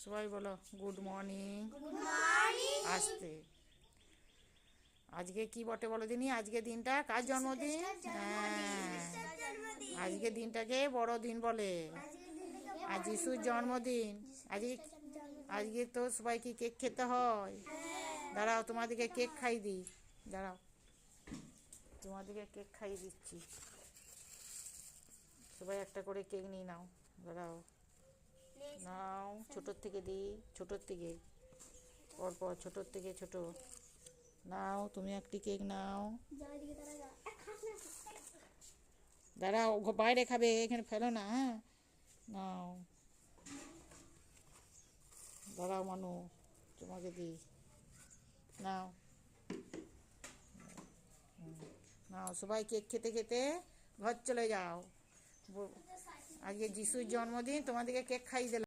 সবাই বলো good morning. আসতে আজকে কি বটে বলো দিনি, আজকে দিনটা কার জন্মদিন? হ্যাঁ, আজকে দিনটাকে বড় দিন বলে। আজ যিশুর জন্মদিন। আজকে আজকে তো সবাইকে কেক খেতে হয়। দাঁড়াও তোমাদেরকে কেক খাই দিই, দাঁড়াও তোমাদেরকে কেক খাইয়ে দিচ্ছি। সবাই একটা করে কেক নিয়ে নাও, দাঁড়াও নাও, ছোটোর থেকে দিই, ছোটোর থেকে পরপর, ছোটোর থেকে ছোট নাও। তুমি একটি কেক নাও, দাঁড়াও বাইরে খাবে, এখানে ফেলো না। হ্যাঁ নাও, দাঁড়াও মানু, তোমাকে দিই, নাও নাও। সবাই কেক খেতে খেতে ঘর চলে যাও। আজকে যিশুর জন্মদিন, তোমাদেরকে কেক খাইয়ে দিলাম।